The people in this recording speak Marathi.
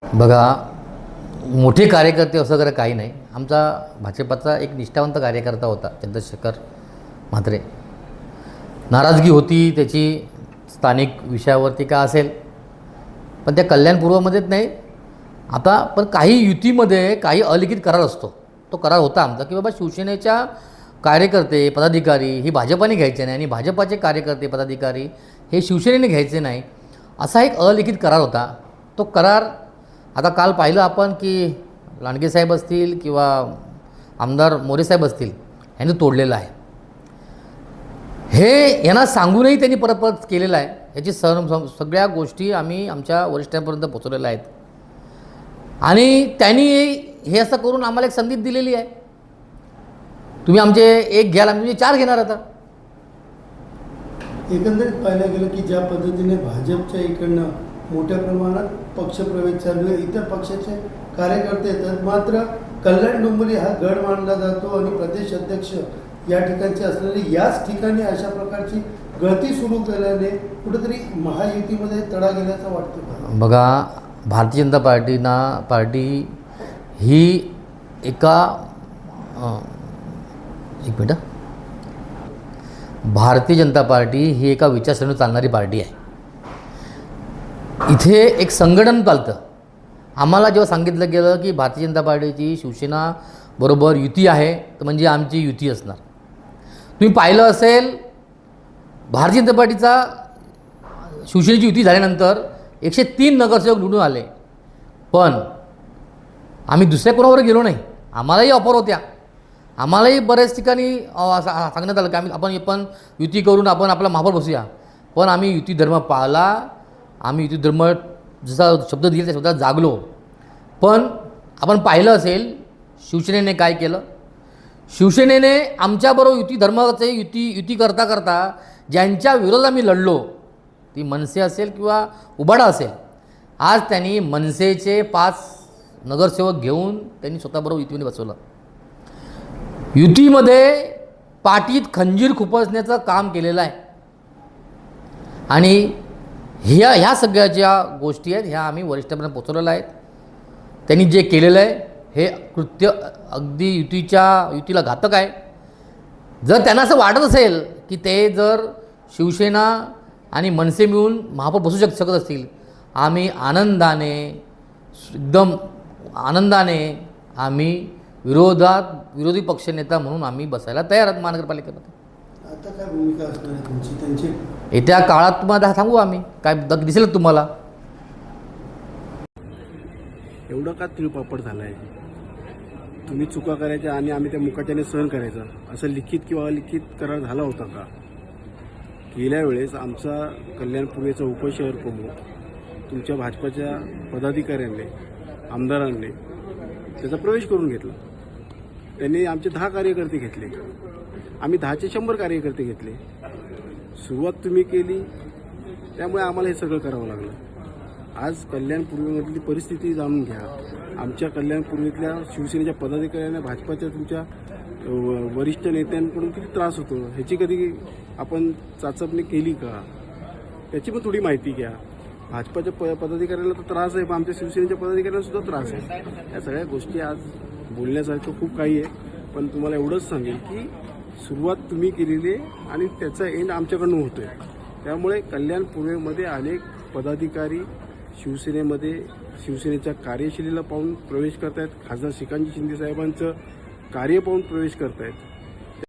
बघा, मोठे कार्यकर्ते असं वगैरे काही नाही. आमचा भाजपाचा एक निष्ठावंत कार्यकर्ता होता चंद्रशेखर म्हात्रे. नाराजगी होती त्याची स्थानिक विषयावरती का असेल, पण त्या कल्याणपूर्वमध्येच नाही. आता पण काही युतीमध्ये काही अलिखित करार असतो. तो करार होता आमचा की बाबा शिवसेनेच्या कार्यकर्ते पदाधिकारी ही भाजपाने घ्यायचे नाही आणि भाजपाचे कार्यकर्ते पदाधिकारी हे शिवसेनेने घ्यायचे नाही, असा एक अलिखित करार होता. तो करार आता काल पाहिलं आपण की लांडगेसाहेब असतील किंवा आमदार मोरेसाहेब असतील यांनी तोडलेलं आहे. हे यांना सांगूनही त्यांनी परत केलेलं आहे. याची सगळ्या गोष्टी आम्ही आमच्या वरिष्ठांपर्यंत पोहोचवलेल्या आहेत आणि त्यांनी हे असं करून आम्हाला एक संधी दिलेली आहे. तुम्ही आमचे एक घ्याल, आम्ही तुमचे 4 घेणार. आता एकंदरीत पाहायला गेलं की ज्या पद्धतीने भाजपच्या इकडनं मोठ्या प्रमाणात पक्षप्रवेश चालू आहे, इतर पक्षाचे कार्यकर्ते येतात, मात्र कल्याण डोंबिवली हा गड मानला जातो आणि प्रदेश अध्यक्ष या ठिकाणचे असलेले याच ठिकाणी अशा प्रकारची गळती सुरू केल्याने कुठेतरी महायुतीमध्ये तडा गेल्याचं वाटतं. बघा, भारतीय जनता पार्टी ही एका एक मिनटं भारतीय जनता पार्टी ही एका विचारसरणीवर चालणारी पार्टी आहे. इथे एक संघटन चालतं. आम्हाला जेव्हा सांगितलं गेलं की भारतीय जनता पार्टीची शिवसेना बरोबर युती आहे, तर म्हणजे आमची युती असणार. तुम्ही पाहिलं असेल, भारतीय जनता पार्टीचा शिवसेनेची युती झाल्यानंतर 103 नगरसेवक निवडून आले, पण आम्ही दुसऱ्या कोणावर गेलो नाही. आम्हालाही ऑफर होत्या, आम्हालाही बऱ्याच ठिकाणी सांगण्यात आलं की आपण युती करून आपण आपला महापौर बसूया, पण आम्ही युती धर्म पाळला. आम्ही युती धर्म जसा शब्द दिला त्या शब्दात जागलो. पण आपण पाहिलं असेल शिवसेनेने काय केलं. शिवसेनेने आमच्याबरोबर युती धर्माचे युती करता करता ज्यांच्या विरोधात आम्ही लढलो, ती मनसे असेल किंवा उबाडा असेल, आज त्यांनी मनसेचे 5 नगरसेवक घेऊन त्यांनी स्वतःबरोबर युतीमध्ये बसवलं. युतीमध्ये पाठीत खंजीर खुपसण्याचं काम केलेलं आहे आणि ह्या सगळ्या ज्या गोष्टी आहेत ह्या आम्ही वरिष्ठांपर्यंत पोचवलेल्या आहेत. त्यांनी जे केलेलं आहे हे कृत्य अगदी युतीला घातक आहे. जर त्यांना असं वाटत असेल की ते जर शिवसेना आणि मनसे मिळून महापौर बसू शकत असतील, आम्ही एकदम आनंदाने आम्ही विरोधी पक्षनेता म्हणून आम्ही बसायला तयार आहोत महानगरपालिकेमध्ये. आता काय भूमिका असणार आहे तुमची त्यांची? येत्या काळात तुम्हाला सांगू आम्ही, काय दिसेल तुम्हाला. एवढं का तिळपापड झाला आहे? तुम्ही चुका करायच्या आणि आम्ही त्या मुकाट्याने सहन करायचं, असं लिखित किंवा अलिखित करार झाला होता का? गेल्या वेळेस आमचा कल्याणपूर्वेचा उपशहर प्रमुख तुमच्या भाजपाच्या पदाधिकाऱ्यांनी आमदारांनी त्याचा प्रवेश करून घेतला. त्यांनी आमचे 10 कार्यकर्ते घेतले, आम्ही 10चे 100 कार्यकर्ते घेतले. सुरुवात तुम्ही केली, त्यामुळे आम्हाला हे सगळं करावं लागलं. आज कल्याणपूर्वेमधली परिस्थिती जाणून घ्या. आमच्या कल्याणपूर्वेतल्या शिवसेनेच्या पदाधिकाऱ्यांना भाजपाच्या तुमच्या वरिष्ठ नेत्यांकडून किती त्रास होतो ह्याची कधी आपण चाचपणी केली का? त्याची पण थोडी माहिती घ्या. भाजपाच्या पदाधिकाऱ्यांना तर त्रास आहे, पण आमच्या शिवसेनेच्या पदाधिकाऱ्यांना सुद्धा त्रास आहे. या सगळ्या गोष्टी आज बोलण्यासारखं खूप काही आहे, पण तुम्हाला एवढंच सांगेल की सुरुवात तुम्ही केलेली आहे आणि त्याचा एंड आमच्याकडून होतोय. त्यामुळे कल्याण पूर्वेमध्ये अनेक पदाधिकारी शिवसेनेच्या कार्यशैलीला पाहून प्रवेश करतायत. खासदार श्रीकांत शिंदे साहेबांचं कार्य पाहून प्रवेश करतायत.